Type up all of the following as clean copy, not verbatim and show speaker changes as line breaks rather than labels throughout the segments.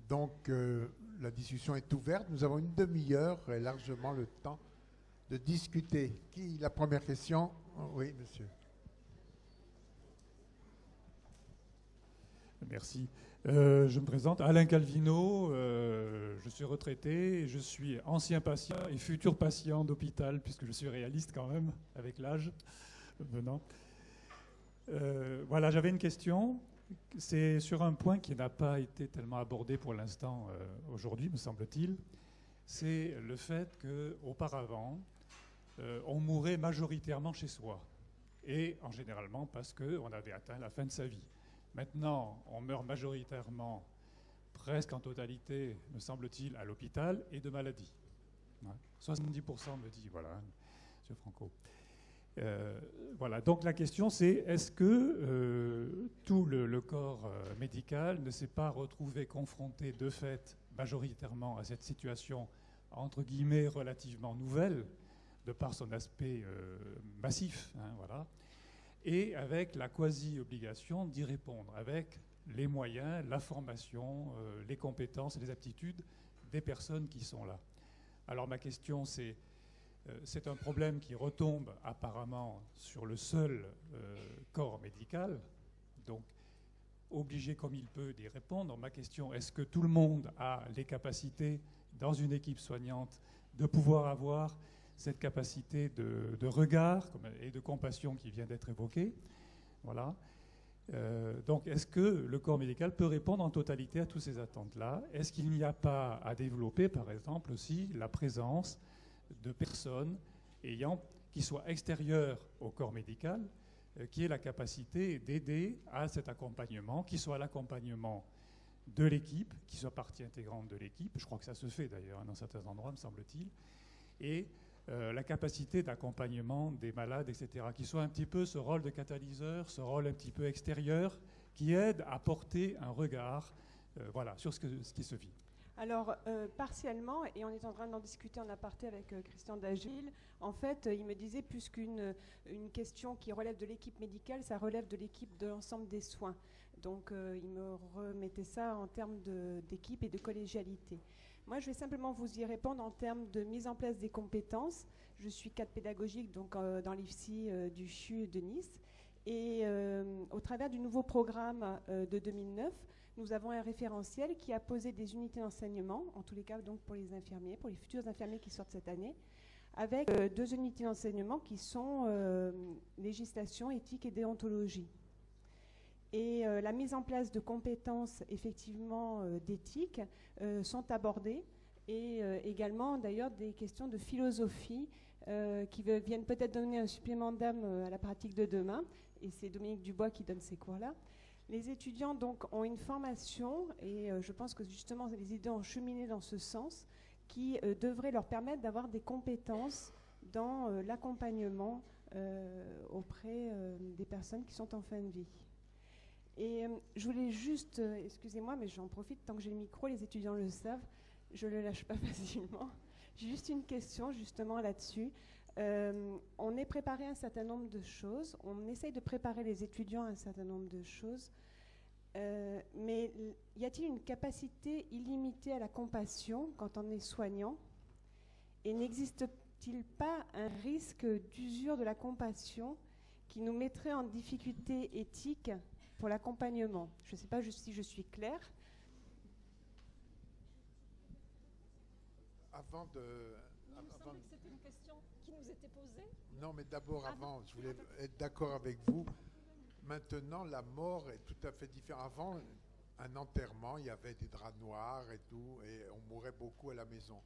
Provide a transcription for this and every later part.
Donc, la discussion est ouverte. Nous avons une demi-heure et largement le temps de discuter. Qui, la première question? Oui, monsieur.
Merci. Je me présente, Alain Calvino, je suis retraité, je suis ancien patient et futur patient d'hôpital, puisque je suis réaliste quand même, avec l'âge venant. Voilà, j'avais une question. C'est sur un point qui n'a pas été tellement abordé pour l'instant aujourd'hui, me semble-t-il. C'est le fait qu'auparavant, on mourait majoritairement chez soi. Et en généralement parce qu'on avait atteint la fin de sa vie. Maintenant, on meurt majoritairement, presque en totalité, me semble-t-il, à l'hôpital et de maladie. Ouais. 70% me dit, voilà, M. Franco. Voilà, donc la question c'est, est-ce que tout le corps médical ne s'est pas retrouvé confronté de fait majoritairement à cette situation, entre guillemets, relativement nouvelle, de par son aspect massif, hein, voilà, et avec la quasi-obligation d'y répondre, avec les moyens, la formation, les compétences et les aptitudes des personnes qui sont là. Alors ma question c'est un problème qui retombe apparemment sur le seul corps médical, donc obligé comme il peut d'y répondre. Ma question, est-ce que tout le monde a les capacités dans une équipe soignante de pouvoir avoir cette capacité de regard et de compassion qui vient d'être évoquée? Voilà. Donc est-ce que le corps médical peut répondre en totalité à toutes ces attentes-là? Est-ce qu'il n'y a pas à développer, par exemple, aussi la présence de personnes qui soient extérieures au corps médical, qui aient la capacité d'aider à cet accompagnement, qui soit l'accompagnement de l'équipe, qui soit partie intégrante de l'équipe, je crois que ça se fait d'ailleurs dans certains endroits, me semble-t-il, et la capacité d'accompagnement des malades, etc., qui soit un petit peu ce rôle de catalyseur, ce rôle un petit peu extérieur, qui aide à porter un regard voilà, sur ce qui se vit.
Alors, partiellement, et on est en train d'en discuter en aparté avec Christian Dagil, en fait, il me disait plus qu'une question qui relève de l'équipe médicale, ça relève de l'équipe de l'ensemble des soins. Donc, il me remettait ça en termes d'équipe et de collégialité. Moi, je vais simplement vous y répondre en termes de mise en place des compétences. Je suis cadre pédagogique donc, dans l'IFSI du CHU de Nice. Et au travers du nouveau programme de 2009, nous avons un référentiel qui a posé des unités d'enseignement, en tous les cas donc pour les infirmiers, pour les futurs infirmiers qui sortent cette année, avec 2 unités d'enseignement qui sont législation, éthique et déontologie. Et la mise en place de compétences effectivement d'éthique sont abordées, et également d'ailleurs des questions de philosophie qui viennent peut-être donner un supplément d'âme à la pratique de demain, et c'est Dominique Dubois qui donne ces cours-là. Les étudiants donc ont une formation, et je pense que justement les idées ont cheminé dans ce sens, qui devrait leur permettre d'avoir des compétences dans l'accompagnement auprès des personnes qui sont en fin de vie. Et je voulais juste, excusez-moi, mais j'en profite tant que j'ai le micro, les étudiants le savent, je ne le lâche pas facilement. J'ai juste une question justement là-dessus. On est préparé à un certain nombre de choses, on essaye de préparer les étudiants à un certain nombre de choses, mais y a-t-il une capacité illimitée à la compassion quand on est soignant? Et n'existe-t-il pas un risque d'usure de la compassion qui nous mettrait en difficulté éthique pour l'accompagnement? Je ne sais pas si je suis claire.
Avant de...
Il me semblait que c'était une question qui nous était posée.
Non, mais d'abord, avant, je voulais être d'accord avec vous. Maintenant, la mort est tout à fait différente. Avant, un enterrement, il y avait des draps noirs et tout, et on mourait beaucoup à la maison.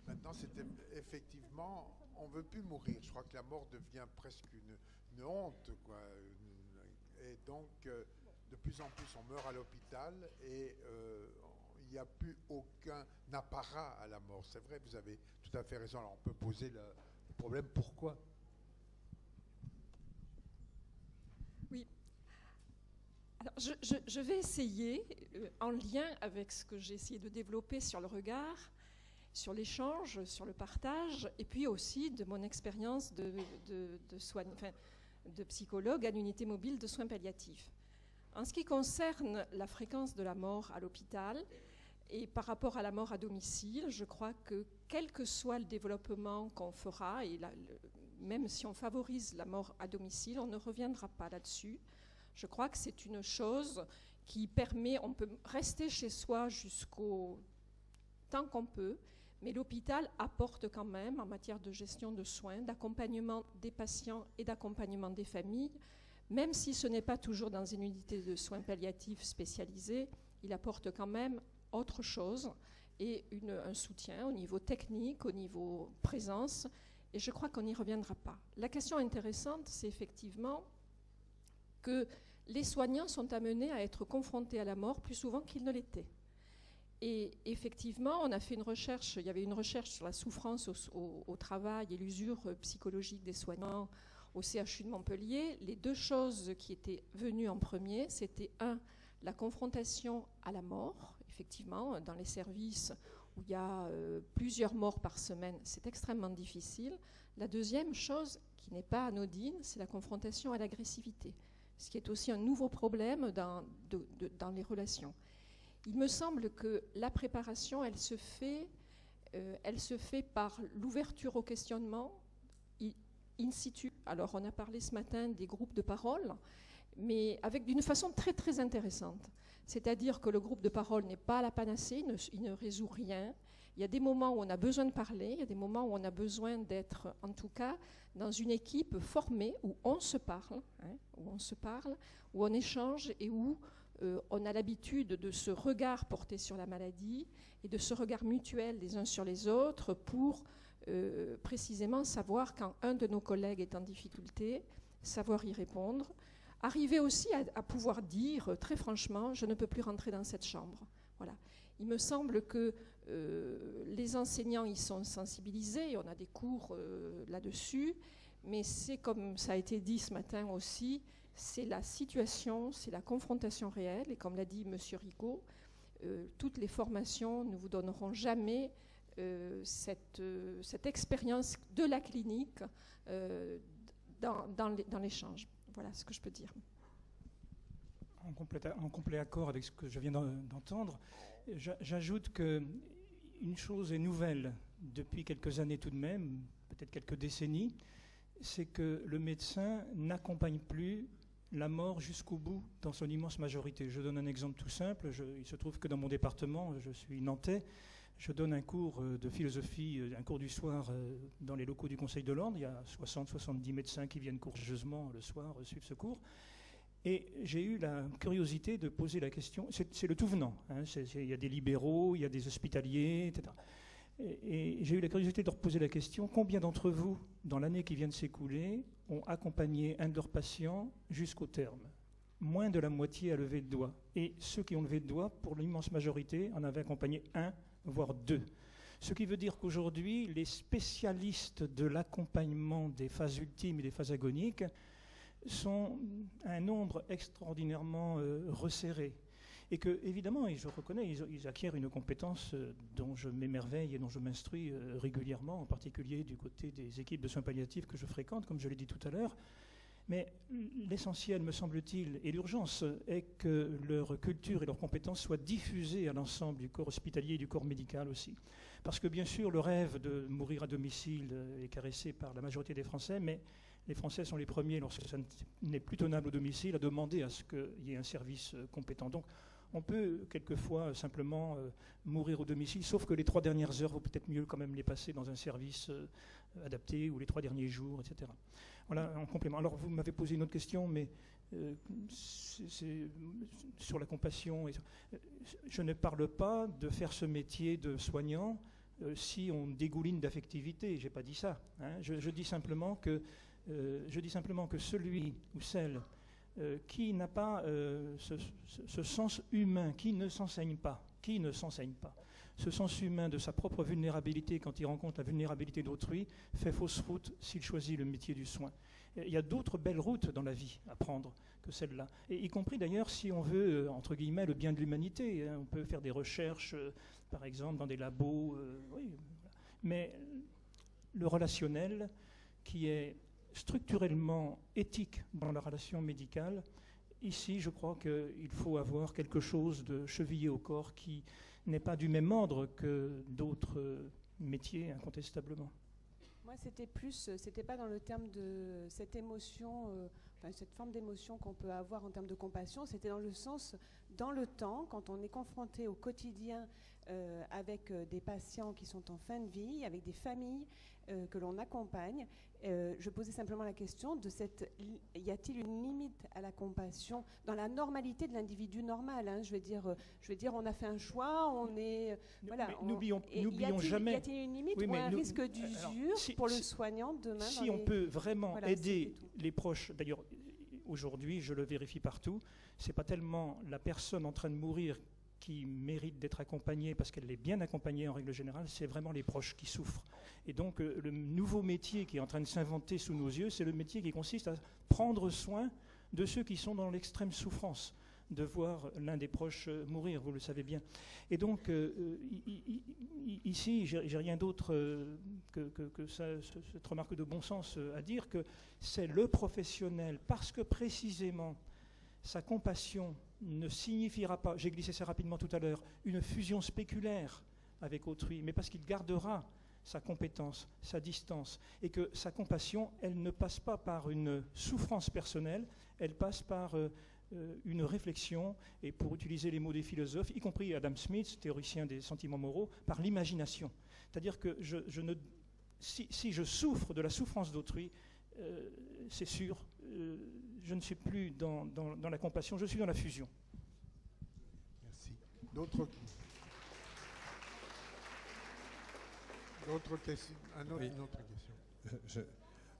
Maintenant, c'était effectivement, on ne veut plus mourir. Je crois que la mort devient presque une honte, quoi. Et donc, de plus en plus, on meurt à l'hôpital et il n'y a plus aucun apparat à la mort. C'est vrai, vous avez tout à fait raison. Alors, on peut poser le problème, pourquoi?
Oui. Alors, je vais essayer, en lien avec ce que j'ai essayé de développer sur le regard, sur l'échange, sur le partage, et puis aussi de mon expérience de psychologue à l'unité mobile de soins palliatifs. En ce qui concerne la fréquence de la mort à l'hôpital Et par rapport à la mort à domicile, je crois que quel que soit le développement qu'on fera, et même si on favorise la mort à domicile, on ne reviendra pas là-dessus. Je crois que c'est une chose qui permet, on peut rester chez soi jusqu'au temps qu'on peut, mais l'hôpital apporte quand même, en matière de gestion de soins, d'accompagnement des patients et d'accompagnement des familles, même si ce n'est pas toujours dans une unité de soins palliatifs spécialisée, il apporte quand même autre chose et un soutien au niveau technique, au niveau présence, et je crois qu'on n'y reviendra pas. La question intéressante, c'est effectivement que les soignants sont amenés à être confrontés à la mort plus souvent qu'ils ne l'étaient. Et effectivement, on a fait une recherche, il y avait une recherche sur la souffrance au travail et l'usure psychologique des soignants au CHU de Montpellier. Les deux choses qui étaient venues en premier, c'était la confrontation à la mort. Effectivement, dans les services où il y a plusieurs morts par semaine, c'est extrêmement difficile. La deuxième chose, qui n'est pas anodine, c'est la confrontation à l'agressivité, ce qui est aussi un nouveau problème dans les relations. Il me semble que la préparation, elle se fait par l'ouverture au questionnement in situ. Alors, on a parlé ce matin des groupes de parole, mais d'une façon très, très intéressante. C'est-à-dire que le groupe de parole n'est pas la panacée, il ne résout rien. Il y a des moments où on a besoin de parler, il y a des moments où on a besoin d'être, en tout cas, dans une équipe formée où on se parle, où on échange et où on a l'habitude de ce regard porté sur la maladie et de ce regard mutuel les uns sur les autres pour précisément savoir quand un de nos collègues est en difficulté, savoir y répondre. Arriver aussi à pouvoir dire très franchement, je ne peux plus rentrer dans cette chambre. Voilà. Il me semble que les enseignants y sont sensibilisés, on a des cours là-dessus, mais c'est comme ça a été dit ce matin aussi, c'est la situation, c'est la confrontation réelle, et comme l'a dit M. Rigaud, toutes les formations ne vous donneront jamais cette expérience de la clinique dans l'échange. Voilà ce que je peux dire.
En complet accord avec ce que je viens d'entendre, j'ajoute qu'une chose est nouvelle depuis quelques années tout de même, peut-être quelques décennies, c'est que le médecin n'accompagne plus la mort jusqu'au bout dans son immense majorité. Je donne un exemple tout simple. Il se trouve que dans mon département, je suis nantais, je donne un cours de philosophie, un cours du soir dans les locaux du Conseil de l'Ordre. Il y a 60-70 médecins qui viennent courageusement le soir suivre ce cours. Et j'ai eu la curiosité de poser la question, c'est le tout venant, hein, il y a des libéraux, il y a des hospitaliers, etc. Et j'ai eu la curiosité de leur poser la question, combien d'entre vous, dans l'année qui vient de s'écouler, ont accompagné un de leurs patients jusqu'au terme? Moins de la moitié a levé le doigt. Et ceux qui ont levé le doigt, pour l'immense majorité, en avaient accompagné un, voire deux. Ce qui veut dire qu'aujourd'hui, les spécialistes de l'accompagnement des phases ultimes et des phases agoniques sont un nombre extraordinairement resserré. Et que, évidemment, et je reconnais, ils acquièrent une compétence dont je m'émerveille et dont je m'instruis régulièrement, en particulier du côté des équipes de soins palliatifs que je fréquente, comme je l'ai dit tout à l'heure. Mais l'essentiel, me semble-t-il, et l'urgence, est que leur culture et leurs compétences soient diffusées à l'ensemble du corps hospitalier et du corps médical aussi. Parce que, bien sûr, le rêve de mourir à domicile est caressé par la majorité des Français, mais les Français sont les premiers, lorsque ça n'est plus tenable au domicile, à demander à ce qu'il y ait un service compétent. Donc, on peut quelquefois simplement mourir au domicile, sauf que les 3 dernières heures, vaut peut-être mieux quand même les passer dans un service adapté, ou les 3 derniers jours, etc. Voilà, en complément. Alors, vous m'avez posé une autre question, mais c'est sur la compassion. Je ne parle pas de faire ce métier de soignant si on dégouline d'affectivité. Je n'ai pas dit ça. Hein. Je dis simplement que celui ou celle qui n'a pas ce sens humain, qui ne s'enseigne pas, ce sens humain de sa propre vulnérabilité quand il rencontre la vulnérabilité d'autrui, fait fausse route s'il choisit le métier du soin. Il y a d'autres belles routes dans la vie à prendre que celle-là, et y compris d'ailleurs si on veut, entre guillemets, le bien de l'humanité. On peut faire des recherches, par exemple, dans des labos, oui, mais le relationnel qui est structurellement éthique dans la relation médicale, ici, je crois qu'il faut avoir quelque chose de chevillé au corps qui n'est pas du même ordre que d'autres métiers, incontestablement.
Moi, c'était pas dans le terme de cette émotion, cette forme d'émotion qu'on peut avoir en termes de compassion, c'était dans le sens, dans le temps, quand on est confronté au quotidien avec des patients qui sont en fin de vie, avec des familles que l'on accompagne, je posais simplement la question de y a-t-il une limite à la compassion dans la normalité de l'individu normal, hein, je veux dire, on a fait un choix, on est voilà.
N'oublions jamais.
Y a-t-il une limite
Oui,
ou un
nous,
risque d'usure pour le soignant demain?
Si on peut vraiment aider les proches, d'ailleurs, aujourd'hui, je le vérifie partout, c'est pas tellement la personne en train de mourir qui mérite d'être accompagnée parce qu'elle est bien accompagnée en règle générale, c'est vraiment les proches qui souffrent. Et donc le nouveau métier qui est en train de s'inventer sous nos yeux, c'est le métier qui consiste à prendre soin de ceux qui sont dans l'extrême souffrance, de voir l'un des proches mourir, vous le savez bien. Et donc ici, j'ai rien d'autre que cette remarque de bon sens à dire, que c'est le professionnel, parce que précisément sa compassion ne signifiera pas, j'ai glissé ça rapidement tout à l'heure, une fusion spéculaire avec autrui, mais parce qu'il gardera sa compétence, sa distance, et que sa compassion, elle ne passe pas par une souffrance personnelle, elle passe par une réflexion, et pour utiliser les mots des philosophes, y compris Adam Smith, théoricien des sentiments moraux, par l'imagination. C'est-à-dire que si je souffre de la souffrance d'autrui, c'est sûr, je ne suis plus dans la compassion, je suis dans la fusion.
Merci. D'autres questions? Une autre question.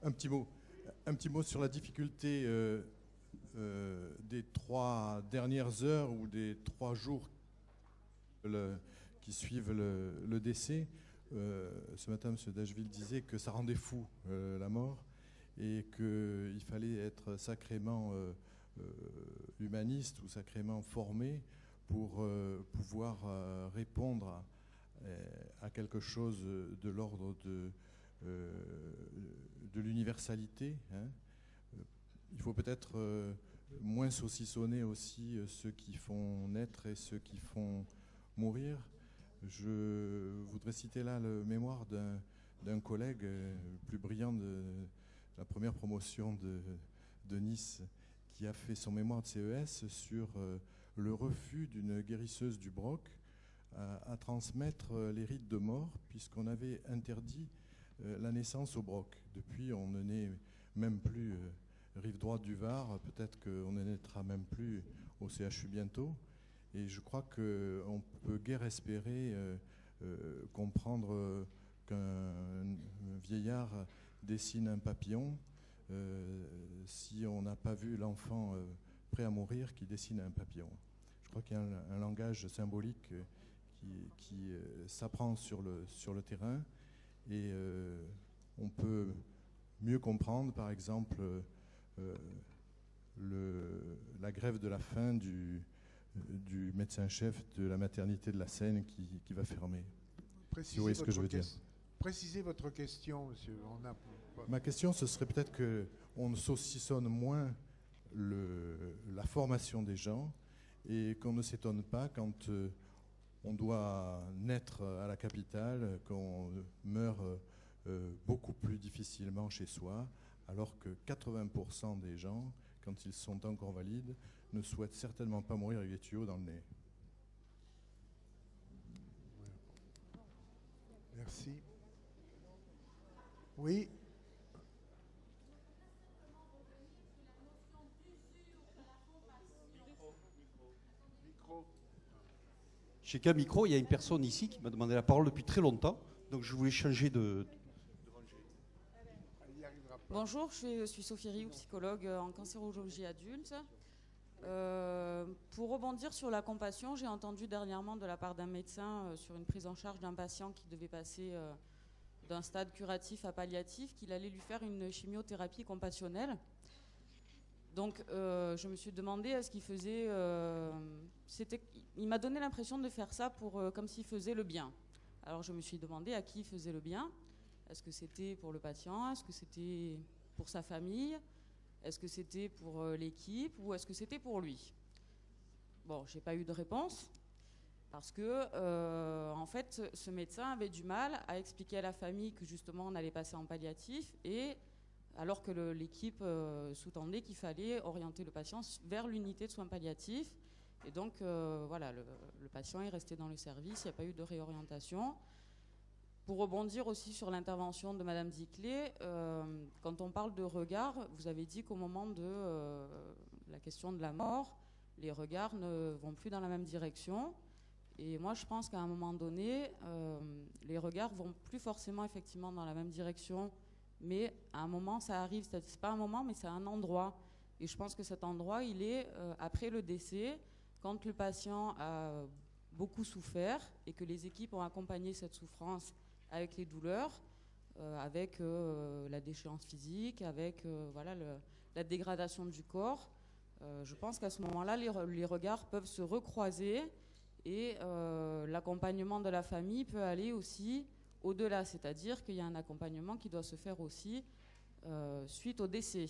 Un petit mot sur la difficulté des 3 dernières heures ou des 3 jours qui suivent le décès. Ce matin, M. Dashville disait que ça rendait fou la mort, et qu'il fallait être sacrément humaniste ou sacrément formé pour pouvoir répondre à quelque chose de l'ordre de l'universalité. Hein. Il faut peut-être moins saucissonner aussi ceux qui font naître et ceux qui font mourir. Je voudrais citer là le mémoire d'un collègue plus brillant de la première promotion de Nice, qui a fait son mémoire de CES sur le refus d'une guérisseuse du Broc à transmettre les rites de mort, puisqu'on avait interdit la naissance au Broc. Depuis, on ne naît même plus rive droite du Var, peut-être qu'on ne naîtra même plus au CHU bientôt. Et je crois qu'on peut guère espérer comprendre qu'un vieillard dessine un papillon si on n'a pas vu l'enfant prêt à mourir qui dessine un papillon. Je crois qu'il y a un langage symbolique qui s'apprend sur le terrain, et on peut mieux comprendre, par exemple, la grève de la faim du médecin-chef de la maternité de la Seine qui va fermer. Si vous voyez ce que je veux dire.
Précisez votre question, monsieur.
Ma question, ce serait peut-être qu'on saucissonne moins la formation des gens, et qu'on ne s'étonne pas quand on doit naître à la capitale, qu'on meurt beaucoup plus difficilement chez soi, alors que 80% des gens, quand ils sont encore valides, ne souhaitent certainement pas mourir avec des tuyaux dans le nez.
Merci. Oui.
Chez Camicro, il y a une personne ici qui m'a demandé la parole depuis très longtemps, donc je voulais changer de...
Bonjour, je suis Sophie Rioux, psychologue en cancérologie adulte. Pour rebondir sur la compassion, j'ai entendu dernièrement de la part d'un médecin sur une prise en charge d'un patient qui devait passer d'un stade curatif à palliatif, qu'il allait lui faire une chimiothérapie compassionnelle. Donc je me suis demandé est-ce qu'il faisait... il m'a donné l'impression de faire ça comme s'il faisait le bien. Alors je me suis demandé à qui il faisait le bien. Est-ce que c'était pour le patient? Est-ce que c'était pour sa famille? Est-ce que c'était pour l'équipe? Ou est-ce que c'était pour lui? Bon, j'ai pas eu de réponse. Parce que, en fait, ce médecin avait du mal à expliquer à la famille que justement on allait passer en palliatif, et alors que l'équipe sous-tendait qu'il fallait orienter le patient vers l'unité de soins palliatifs. Et donc, voilà, le patient est resté dans le service, il n'y a pas eu de réorientation. Pour rebondir aussi sur l'intervention de Madame Ziclé, quand on parle de regard, vous avez dit qu'au moment de la question de la mort, les regards ne vont plus dans la même direction. Et moi, je pense qu'à un moment donné, les regards vont plus forcément effectivement dans la même direction, mais à un moment, ça arrive. C'est pas un moment, mais c'est un endroit. Et je pense que cet endroit, il est après le décès, quand le patient a beaucoup souffert et que les équipes ont accompagné cette souffrance avec les douleurs, avec la déchéance physique, avec voilà, la dégradation du corps. Je pense qu'à ce moment-là, les regards peuvent se recroiser. Et l'accompagnement de la famille peut aller aussi au-delà, c'est-à-dire qu'il y a un accompagnement qui doit se faire aussi suite au décès.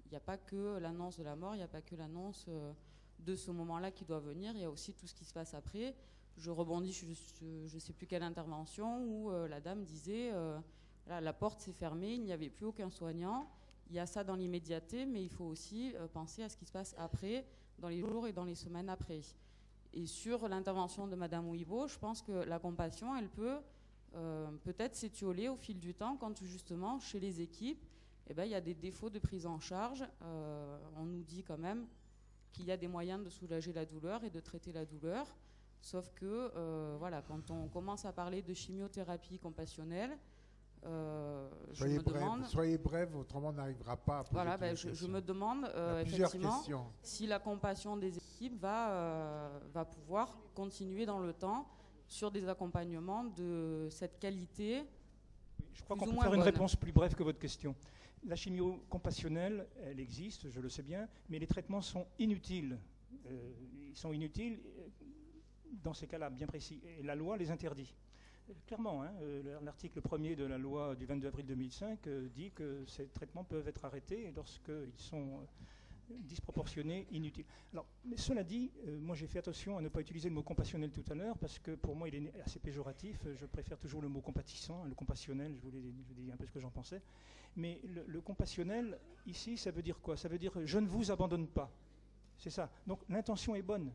Il n'y a pas que l'annonce de la mort, il n'y a pas que l'annonce de ce moment-là qui doit venir, il y a aussi tout ce qui se passe après. Je rebondis, je ne sais plus quelle intervention, où la dame disait la porte s'est fermée, il n'y avait plus aucun soignant, il y a ça dans l'immédiateté, mais il faut aussi penser à ce qui se passe après, dans les jours et dans les semaines après. Et sur l'intervention de Madame Ouibo, je pense que la compassion, elle peut peut-être s'étioler au fil du temps quand justement, chez les équipes, eh ben, il y a des défauts de prise en charge. On nous dit quand même qu'il y a des moyens de soulager la douleur et de traiter la douleur. Sauf que, voilà, quand on commence à parler de chimiothérapie compassionnelle,
soyez bref, autrement on n'arrivera pas à poser
voilà, je me demande effectivement si la compassion des équipes va pouvoir continuer dans le temps sur des accompagnements de cette qualité.
Je crois qu'on peut faire une réponse plus brève que votre question. La chimio compassionnelle, elle existe, je le sais bien, mais les traitements sont inutiles. Ils sont inutiles dans ces cas-là bien précis. Et la loi les interdit. Clairement, hein, l'article 1er de la loi du 22 avril 2005 dit que ces traitements peuvent être arrêtés lorsqu'ils sont disproportionnés, inutiles. Alors, mais cela dit, moi j'ai fait attention à ne pas utiliser le mot compassionnel tout à l'heure, parce que pour moi il est assez péjoratif. Je préfère toujours le mot compatissant, le compassionnel, je vous dis un peu ce que j'en pensais. Mais le compassionnel, ici, ça veut dire quoi? Ça veut dire je ne vous abandonne pas. C'est ça. Donc l'intention est bonne.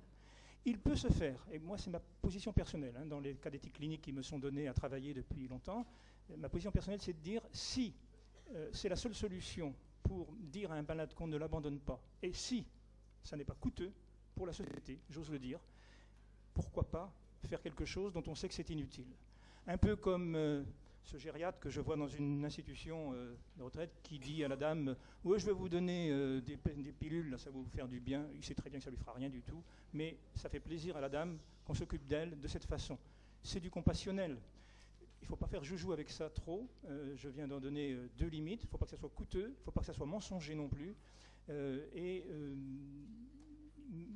Il peut se faire, et moi c'est ma position personnelle, hein, dans les cas d'éthique clinique qui me sont donnés à travailler depuis longtemps, ma position personnelle c'est de dire si c'est la seule solution pour dire à un malade qu'on ne l'abandonne pas, et si ça n'est pas coûteux pour la société, j'ose le dire, pourquoi pas faire quelque chose dont on sait que c'est inutile. Un peu comme ce gériatre que je vois dans une institution de retraite qui dit à la dame « Oui, je vais vous donner des pilules, là, ça va vous faire du bien. » Il sait très bien que ça ne lui fera rien du tout, mais ça fait plaisir à la dame qu'on s'occupe d'elle de cette façon. C'est du compassionnel. Il ne faut pas faire joujou avec ça trop. Je viens d'en donner deux limites. Il ne faut pas que ça soit coûteux, il ne faut pas que ça soit mensonger non plus.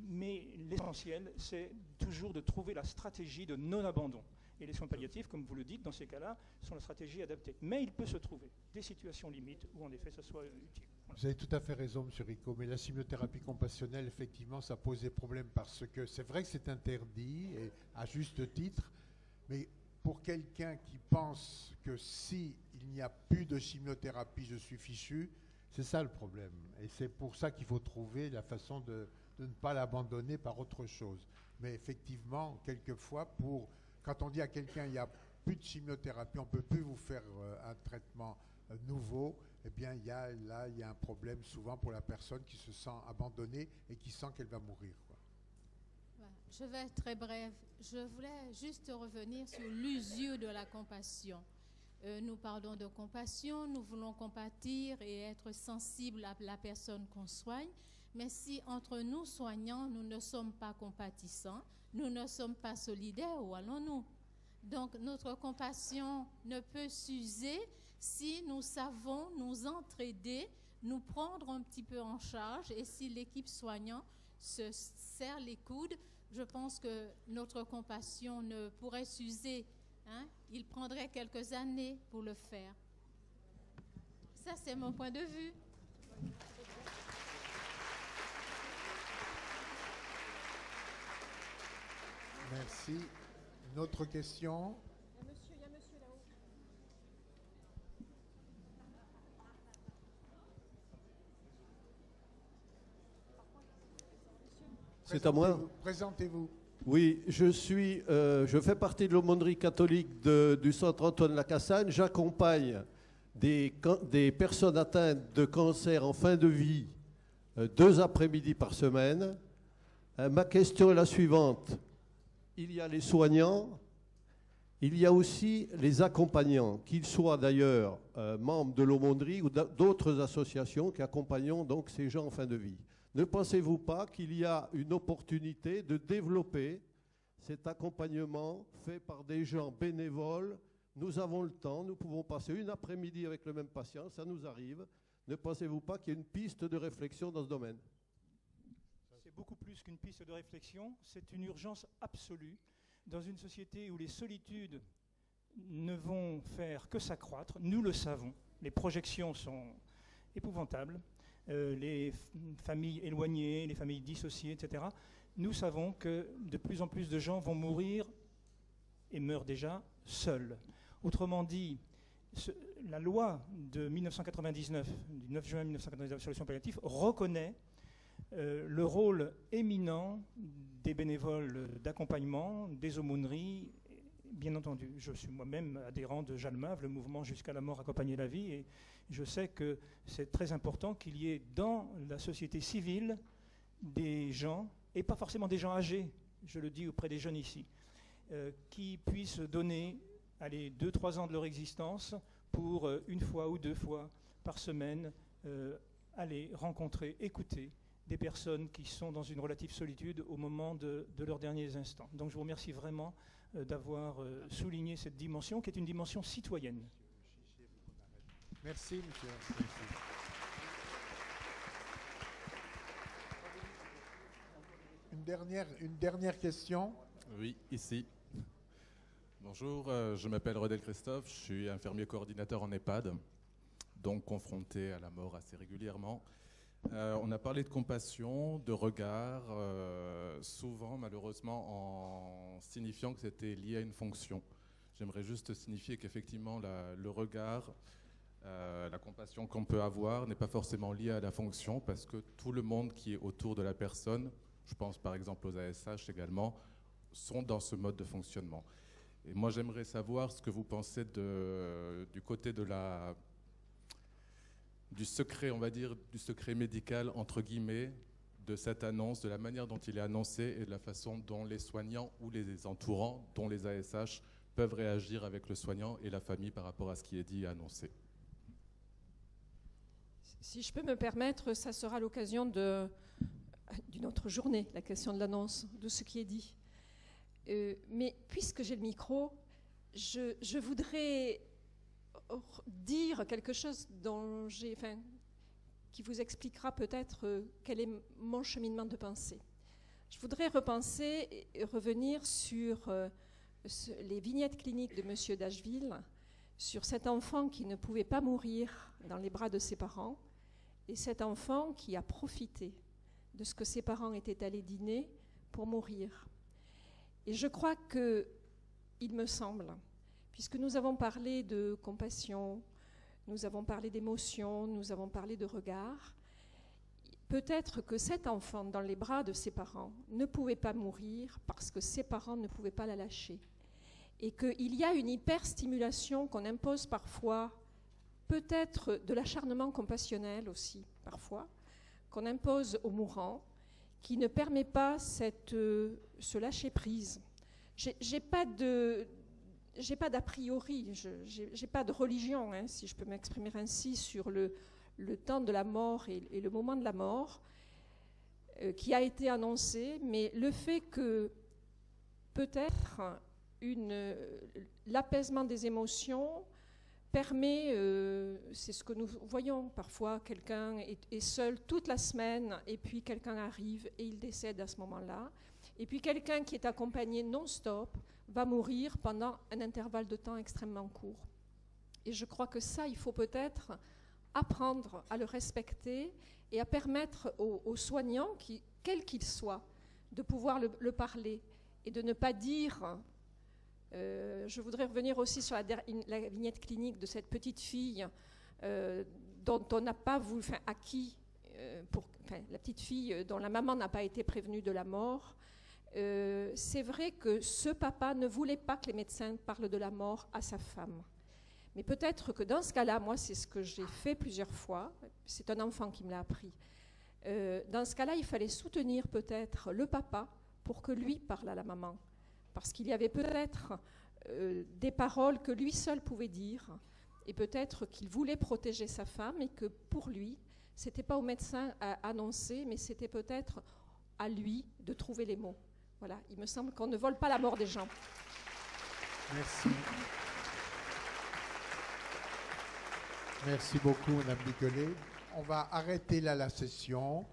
Mais l'essentiel, c'est toujours de trouver la stratégie de non-abandon. Et les soins palliatifs, comme vous le dites, dans ces cas-là, sont la stratégie adaptée. Mais il peut se trouver des situations limites où, en effet, ça soit utile. Voilà.
Vous avez tout à fait raison, M. Rico, mais la chimiothérapie compassionnelle, effectivement, ça pose des problèmes parce que c'est vrai que c'est interdit, et à juste titre, mais pour quelqu'un qui pense que si il n'y a plus de chimiothérapie, je suis fichu, c'est ça le problème. Et c'est pour ça qu'il faut trouver la façon de ne pas l'abandonner par autre chose. Mais effectivement, quelquefois, quand on dit à quelqu'un il n'y a plus de chimiothérapie, on ne peut plus vous faire un traitement nouveau, eh bien il y a un problème souvent pour la personne qui se sent abandonnée et qui sent qu'elle va mourir, quoi.
Voilà. Je vais être très brève. Je voulais juste revenir sur l'usure de la compassion. Nous parlons de compassion, nous voulons compatir et être sensibles à la personne qu'on soigne, mais si entre nous soignants, nous ne sommes pas compatissants, nous ne sommes pas solidaires, où allons-nous? Donc notre compassion ne peut s'user si nous savons nous entraider, nous prendre un petit peu en charge, et si l'équipe soignante se serre les coudes, je pense que notre compassion ne pourrait s'user. Hein? Il prendrait quelques années pour le faire. Ça, c'est mon point de vue.
Merci. Une autre question?
Il y a monsieur là-haut.
C'est à moi?
Présentez-vous.
Oui, je fais partie de l'aumônerie catholique du centre Antoine Lacassagne. J'accompagne des personnes atteintes de cancer en fin de vie 2 après-midi par semaine. Ma question est la suivante. Il y a les soignants, il y a aussi les accompagnants, qu'ils soient d'ailleurs membres de l'aumônerie ou d'autres associations qui accompagnent donc ces gens en fin de vie. Ne pensez-vous pas qu'il y a une opportunité de développer cet accompagnement fait par des gens bénévoles? Nous avons le temps, nous pouvons passer une après-midi avec le même patient, ça nous arrive. Ne pensez-vous pas qu'il y a une piste de réflexion dans ce domaine?
C'est beaucoup plus qu'une piste de réflexion, c'est une urgence absolue. Dans une société où les solitudes ne vont faire que s'accroître, nous le savons, les projections sont épouvantables. Les familles éloignées, les familles dissociées, etc. Nous savons que de plus en plus de gens vont mourir et meurent déjà seuls. Autrement dit, la loi de 1999, du 9 juin 1999 sur les soins palliatifs, reconnaît le rôle éminent des bénévoles d'accompagnement, des aumôneries. Bien entendu, je suis moi-même adhérent de Jalmave, le mouvement Jusqu'à la mort, accompagner la vie, et je sais que c'est très important qu'il y ait dans la société civile des gens, et pas forcément des gens âgés, je le dis auprès des jeunes ici, qui puissent donner 2-3 ans de leur existence pour 1 fois ou 2 fois par semaine aller rencontrer, écouter des personnes qui sont dans une relative solitude au moment de leurs derniers instants. Donc je vous remercie vraiment d'avoir souligné cette dimension qui est une dimension citoyenne.
Merci, monsieur. Une dernière question?
Oui, ici. Bonjour, je m'appelle Rodel Christophe, je suis infirmier coordinateur en EHPAD, donc confronté à la mort assez régulièrement. On a parlé de compassion, de regard, souvent malheureusement en signifiant que c'était lié à une fonction. J'aimerais juste signifier qu'effectivement le regard, la compassion qu'on peut avoir n'est pas forcément liée à la fonction, parce que tout le monde qui est autour de la personne, je pense par exemple aux ASH également, sont dans ce mode de fonctionnement. Et moi j'aimerais savoir ce que vous pensez du côté du secret, on va dire, du secret médical, entre guillemets, de cette annonce, de la manière dont il est annoncé et de la façon dont les soignants ou les entourants, dont les ASH, peuvent réagir avec le soignant et la famille par rapport à ce qui est dit et annoncé.
Si je peux me permettre, ça sera l'occasion d'une autre journée, la question de l'annonce, de ce qui est dit. Mais puisque j'ai le micro, je voudrais dire quelque chose qui vous expliquera peut-être quel est mon cheminement de pensée. Je voudrais repenser et revenir sur les vignettes cliniques de M. Dacheville, sur cet enfant qui ne pouvait pas mourir dans les bras de ses parents, et cet enfant qui a profité de ce que ses parents étaient allés dîner pour mourir. Et je crois que, il me semble, puisque nous avons parlé de compassion, nous avons parlé d'émotion, nous avons parlé de regard, peut-être que cet enfant dans les bras de ses parents ne pouvait pas mourir parce que ses parents ne pouvaient pas la lâcher. Et qu'il y a une hyperstimulation qu'on impose parfois, peut-être de l'acharnement compassionnel aussi, parfois, qu'on impose aux mourants, qui ne permet pas ce lâcher-prise. J'ai pas d'a priori, j'ai pas de religion, hein, si je peux m'exprimer ainsi, sur le temps de la mort et le moment de la mort qui a été annoncé, mais le fait que peut-être l'apaisement des émotions permet, c'est ce que nous voyons parfois, quelqu'un est seul toute la semaine et puis quelqu'un arrive et il décède à ce moment-là, et puis quelqu'un qui est accompagné non-stop va mourir pendant un intervalle de temps extrêmement court. Et je crois que ça, il faut peut-être apprendre à le respecter et à permettre aux soignants, quels qu'ils soient, de pouvoir le parler et de ne pas dire... je voudrais revenir aussi sur la vignette clinique de cette petite fille dont on n'a pas voulu, la petite fille dont la maman n'a pas été prévenue de la mort. C'est vrai que ce papa ne voulait pas que les médecins parlent de la mort à sa femme. Mais peut-être que dans ce cas-là, moi c'est ce que j'ai fait plusieurs fois, c'est un enfant qui me l'a appris. Dans ce cas-là, il fallait soutenir peut-être le papa pour que lui parle à la maman. Parce qu'il y avait peut-être des paroles que lui seul pouvait dire, et peut-être qu'il voulait protéger sa femme, et que pour lui, ce n'était pas au médecin à annoncer, mais c'était peut-être à lui de trouver les mots. Voilà, il me semble qu'on ne vole pas la mort des gens.
Merci. Merci beaucoup, Mme Bigelet. On va arrêter là la session.